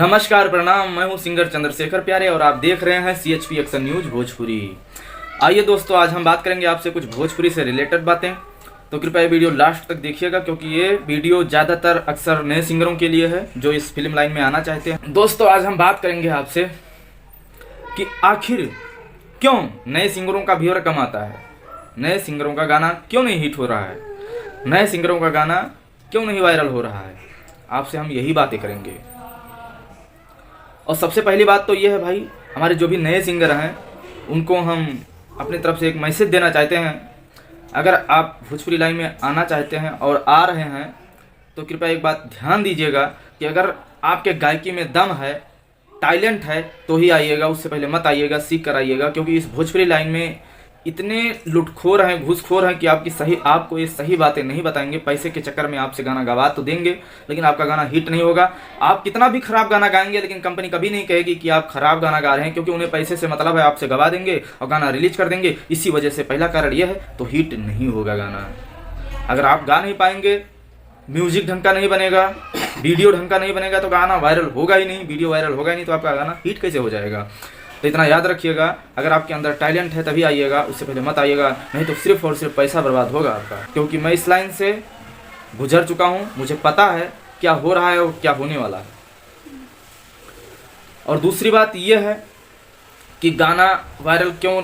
नमस्कार प्रणाम, मैं हूं सिंगर चंद्रशेखर प्यारे और आप देख रहे हैं CHP एक्शन न्यूज भोजपुरी। आइए दोस्तों, आज हम बात करेंगे आपसे कुछ भोजपुरी से रिलेटेड बातें। तो कृपया ये वीडियो लास्ट तक देखिएगा क्योंकि ये वीडियो ज़्यादातर अक्सर नए सिंगरों के लिए है जो इस फिल्म लाइन में आना चाहते हैं। दोस्तों, आज हम बात करेंगे आपसे कि आखिर क्यों नए सिंगरों का व्यूअर कम आता है, नए सिंगरों का गाना क्यों नहीं हिट हो रहा है, नए सिंगरों का गाना क्यों नहीं वायरल हो रहा है। आपसे हम यही बातें करेंगे। और सबसे पहली बात तो ये है भाई, हमारे जो भी नए सिंगर हैं उनको हम अपनी तरफ से एक मैसेज देना चाहते हैं। अगर आप भोजपुरी लाइन में आना चाहते हैं और आ रहे हैं तो कृपया एक बात ध्यान दीजिएगा कि अगर आपके गायकी में दम है, टैलेंट है तो ही आइएगा, उससे पहले मत आइएगा, सीख कर आइएगा। क्योंकि इस भोजपुरी लाइन में इतने लुटखोर हैं, घूसखोर हैं कि आपको ये सही बातें नहीं बताएंगे। पैसे के चक्कर में आपसे गाना गवा तो देंगे लेकिन आपका गाना हिट नहीं होगा। आप कितना भी खराब गाना गाएंगे लेकिन कंपनी कभी नहीं कहेगी कि आप खराब गाना गा रहे हैं, क्योंकि उन्हें पैसे से मतलब है। आपसे गवा देंगे और गाना रिलीज कर देंगे। इसी वजह से पहला कारण यह है, तो हिट नहीं होगा गाना। अगर आप गा नहीं पाएंगे, म्यूजिक ढंग का नहीं बनेगा, वीडियो ढंग का नहीं बनेगा तो गाना वायरल होगा ही नहीं, वीडियो वायरल होगा ही नहीं, तो आपका गाना हिट कैसे हो जाएगा। तो इतना याद रखिएगा, अगर आपके अंदर टैलेंट है तभी आइएगा, उससे पहले मत आइएगा, नहीं तो सिर्फ और सिर्फ पैसा बर्बाद होगा आपका। क्योंकि मैं इस लाइन से गुजर चुका हूँ, मुझे पता है क्या हो रहा है और क्या होने वाला है। और दूसरी बात यह है कि गाना वायरल क्यों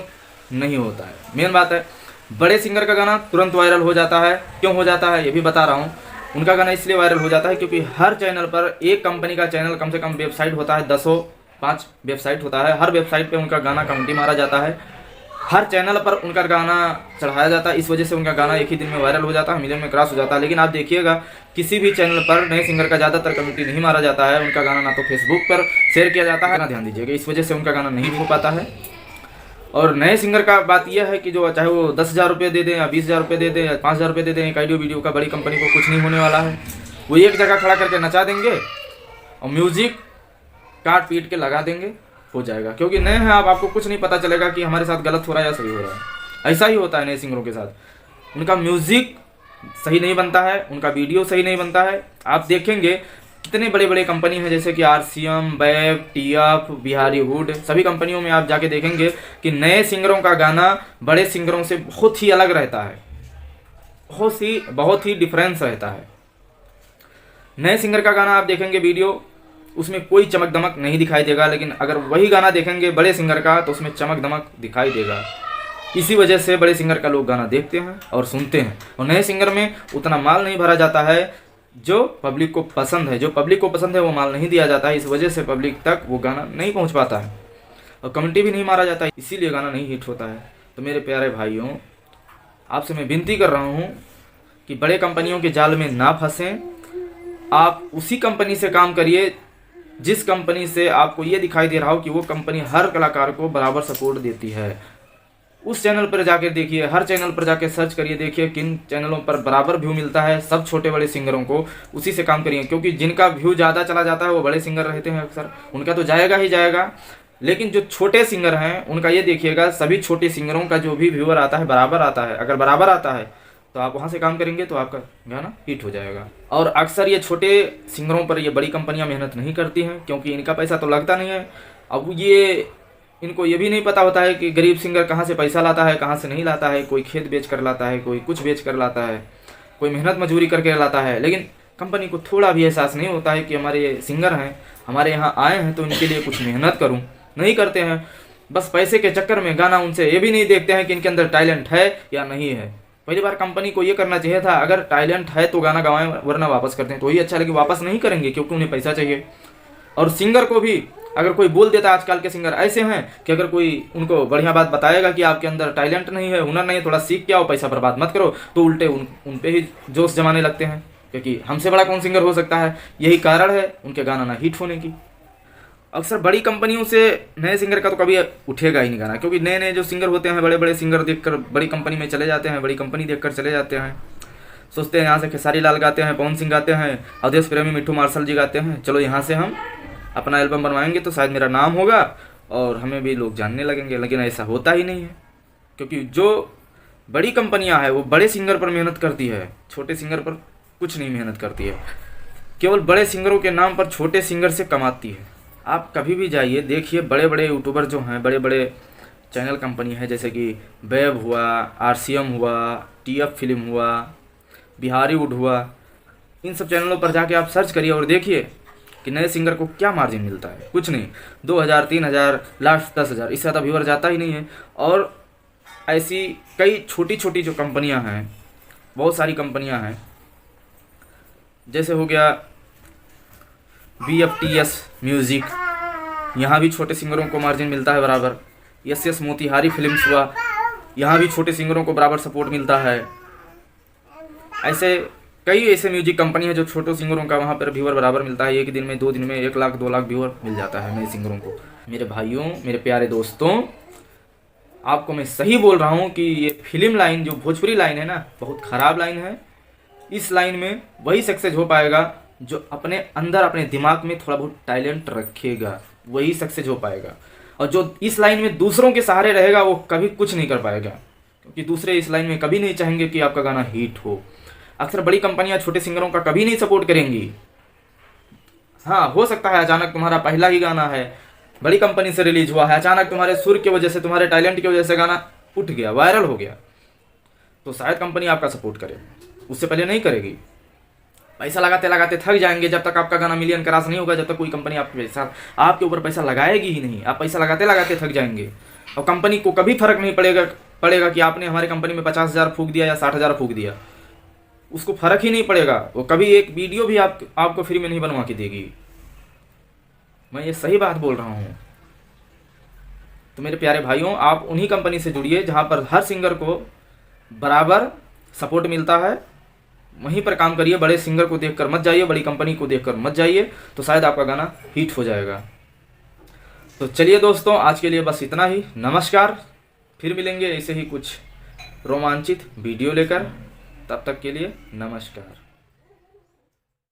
नहीं होता है। मेन बात है, बड़े सिंगर का गाना तुरंत वायरल हो जाता है। क्यों हो जाता है ये भी बता रहा हूँ। उनका गाना इसलिए वायरल हो जाता है क्योंकि हर चैनल पर, एक कंपनी का चैनल कम से कम वेबसाइट होता है, 5 वेबसाइट होता है। हर वेबसाइट पे उनका गाना कमेंटी मारा जाता है, हर चैनल पर उनका गाना चढ़ाया जाता है। इस वजह से उनका गाना एक ही दिन में वायरल हो जाता है, मिलियन में क्रॉस हो जाता है। लेकिन आप देखिएगा, किसी भी चैनल पर नए सिंगर का ज़्यादातर कमेंटी नहीं मारा जाता है। उनका गाना ना तो फेसबुक पर शेयर किया जाता है, ना ध्यान दीजिएगा, इस वजह से उनका गाना नहीं हो पाता है। और नए सिंगर का बात यह है कि जो चाहे वो 10,000 रुपये दे दें या 20,000 रुपये दे दें या 5,000 रुपये दे दें, एक ऑडियो वीडियो का बड़ी कंपनी को कुछ नहीं होने वाला है। वो एक जगह खड़ा करके नचा देंगे और म्यूजिक काट पीट के लगा देंगे, हो जाएगा। क्योंकि नए हैं आपको कुछ नहीं पता चलेगा कि हमारे साथ गलत हो रहा है या सही हो रहा है। ऐसा ही होता है नए सिंगरों के साथ। उनका म्यूजिक सही नहीं बनता है, उनका वीडियो सही नहीं बनता है। आप देखेंगे कितने बड़े बड़े कंपनी हैं जैसे कि RCM, babe, TF, Bihari would, सभी कंपनियों में आप जाके देखेंगे कि नए सिंगरों का गाना बड़े सिंगरों से बहुत ही अलग रहता है, बहुत ही डिफरेंस रहता है। नए सिंगर का गाना आप देखेंगे वीडियो, उसमें कोई चमक दमक नहीं दिखाई देगा। लेकिन अगर वही गाना देखेंगे बड़े सिंगर का तो उसमें चमक दमक दिखाई देगा। इसी वजह से बड़े सिंगर का लोग गाना देखते हैं और सुनते हैं। और नए सिंगर में उतना माल नहीं भरा जाता है जो पब्लिक को पसंद है। जो पब्लिक को पसंद है वो माल नहीं दिया जाता है। इस वजह से पब्लिक तक वो गाना नहीं पहुंच पाता है और कमेंटी भी नहीं मारा जाता है, इसीलिए गाना नहीं हिट होता है। तो मेरे प्यारे भाइयों, आपसे मैं विनती कर रहा हूँ कि बड़े कंपनियों के जाल में ना फंसें। आप उसी कंपनी से काम करिए जिस कंपनी से आपको ये दिखाई दे रहा हो कि वो कंपनी हर कलाकार को बराबर सपोर्ट देती है। उस चैनल पर जाकर देखिए, हर चैनल पर जाकर सर्च करिए, देखिए किन चैनलों पर बराबर व्यू मिलता है सब छोटे बड़े सिंगरों को, उसी से काम करिए। क्योंकि जिनका व्यू ज़्यादा चला जाता है वो बड़े सिंगर रहते हैं अक्सर, उनका तो जाएगा ही जाएगा। लेकिन जो छोटे सिंगर हैं उनका ये देखिएगा, सभी छोटे सिंगरों का जो भी व्यूअर आता है बराबर आता है। अगर बराबर आता है तो आप वहाँ से काम करेंगे तो आपका गाना हिट हो जाएगा। और अक्सर ये छोटे सिंगरों पर ये बड़ी कंपनियां मेहनत नहीं करती हैं क्योंकि इनका पैसा तो लगता नहीं है। अब इनको ये भी नहीं पता होता है कि गरीब सिंगर कहाँ से पैसा लाता है, कहाँ से नहीं लाता है। कोई खेत बेच कर लाता है, कोई कुछ बेच कर लाता है, कोई मेहनत मजदूरी करके लाता है। लेकिन कंपनी को थोड़ा भी एहसास नहीं होता है कि हमारे ये सिंगर हैं, हमारे यहाँ आए हैं तो इनके लिए कुछ मेहनत करूँ। नहीं करते हैं, बस पैसे के चक्कर में गाना उनसे ये भी नहीं देखते हैं कि इनके अंदर टैलेंट है या नहीं है। पहली बार कंपनी को ये करना चाहिए था, अगर टैलेंट है तो गाना गवाएं, वरना वापस करते हैं तो ही अच्छा। लेकिन वापस नहीं करेंगे क्योंकि उन्हें पैसा चाहिए। और सिंगर को भी अगर कोई बोल देता है, आजकल के सिंगर ऐसे हैं कि अगर कोई उनको बढ़िया बात बताएगा कि आपके अंदर टैलेंट नहीं है, हुनर नहीं, थोड़ा सीख के आओ, पैसा बर्बाद मत करो, तो उल्टे उन पे ही जोश जमाने लगते हैं क्योंकि हमसे बड़ा कौन सिंगर हो सकता है। यही कारण है उनके गाना ना हिट होने की। अक्सर बड़ी कंपनियों से नए सिंगर का तो कभी उठेगा ही नहीं गाना, क्योंकि नए नए जो सिंगर होते हैं बड़े बड़े सिंगर देखकर बड़ी कंपनी में चले जाते हैं, बड़ी कंपनी देखकर चले जाते हैं। सोचते हैं यहाँ से खेसारी लाल गाते हैं, पवन सिंह गाते हैं, अवधेश प्रेमी, मिट्ठू मार्शल जी गाते हैं, चलो यहाँ से हम अपना एल्बम बनवाएंगे तो शायद मेरा नाम होगा और हमें भी लोग जानने लगेंगे। लेकिन ऐसा होता ही नहीं है क्योंकि जो बड़ी कंपनियाँ हैं वो बड़े सिंगर पर मेहनत करती है, छोटे सिंगर पर कुछ नहीं मेहनत करती है। केवल बड़े सिंगरों के नाम पर छोटे सिंगर से कमाती है। आप कभी भी जाइए देखिए, बड़े बड़े यूट्यूबर जो हैं, बड़े बड़े चैनल कंपनी है जैसे कि वेब हुआ, RCM हुआ, TF फिल्म हुआ, बिहारीवुड हुआ, इन सब चैनलों पर जाके आप सर्च करिए और देखिए कि नए सिंगर को क्या मार्जिन मिलता है। कुछ नहीं, 2000, 3000, लास्ट 10,000, इससे ज़्यादा व्यूअर जाता ही नहीं है। और ऐसी कई छोटी छोटी जो कंपनियां हैं, बहुत सारी कंपनियां हैं, जैसे हो गया BFTS म्यूज़िक, यहाँ भी छोटे सिंगरों को मार्जिन मिलता है बराबर। SS मोतिहारी फिल्म्स हुआ, यहाँ भी छोटे सिंगरों को बराबर सपोर्ट मिलता है। ऐसे कई ऐसे म्यूजिक कंपनी है जो छोटे सिंगरों का वहाँ पर व्यूअर बराबर मिलता है। एक दिन में, 2 दिन में 1 लाख 2 लाख व्यूअर मिल जाता है नए सिंगरों को। मेरे भाइयों, मेरे प्यारे दोस्तों, आपको मैं सही बोल रहा हूँ कि ये फिल्म लाइन जो भोजपुरी लाइन है ना, बहुत ख़राब लाइन है। इस लाइन में वही सक्सेस हो पाएगा जो अपने अंदर, अपने दिमाग में थोड़ा बहुत टैलेंट रखेगा, वही सक्सेस हो पाएगा। और जो इस लाइन में दूसरों के सहारे रहेगा वो कभी कुछ नहीं कर पाएगा, क्योंकि दूसरे इस लाइन में कभी नहीं चाहेंगे कि आपका गाना हिट हो। अक्सर बड़ी कंपनियां छोटे सिंगरों का कभी नहीं सपोर्ट करेंगी। हाँ, हो सकता है अचानक तुम्हारा पहला ही गाना है, बड़ी कंपनी से रिलीज हुआ है, अचानक तुम्हारे सुर की वजह से, तुम्हारे टैलेंट की वजह से गाना उठ गया, वायरल हो गया, तो शायद कंपनी आपका सपोर्ट करे, उससे पहले नहीं करेगी। पैसा लगाते लगाते थक जाएंगे जब तक आपका गाना मिलियन क्रॉस नहीं होगा, जब तक कोई कंपनी आपके ऊपर पैसा लगाएगी ही नहीं। आप पैसा लगाते लगाते थक जाएंगे और कंपनी को कभी फर्क नहीं पड़ेगा कि आपने हमारी कंपनी में 50,000 फूंक दिया या 60,000 फूंक दिया, उसको फर्क ही नहीं पड़ेगा। वो कभी एक वीडियो भी आपको फ्री में नहीं बनवा के देगी। मैं ये सही बात बोल रहा हूँ। तो मेरे प्यारे भाइयों, आप उन्हीं कंपनी से जुड़िए जहाँ पर हर सिंगर को बराबर सपोर्ट मिलता है, वहीं पर काम करिए। बड़े सिंगर को देखकर मत जाइए, बड़ी कंपनी को देखकर मत जाइए, तो शायद आपका गाना हिट हो जाएगा। तो चलिए दोस्तों, आज के लिए बस इतना ही। नमस्कार, फिर मिलेंगे ऐसे ही कुछ रोमांचित वीडियो लेकर। तब तक के लिए नमस्कार।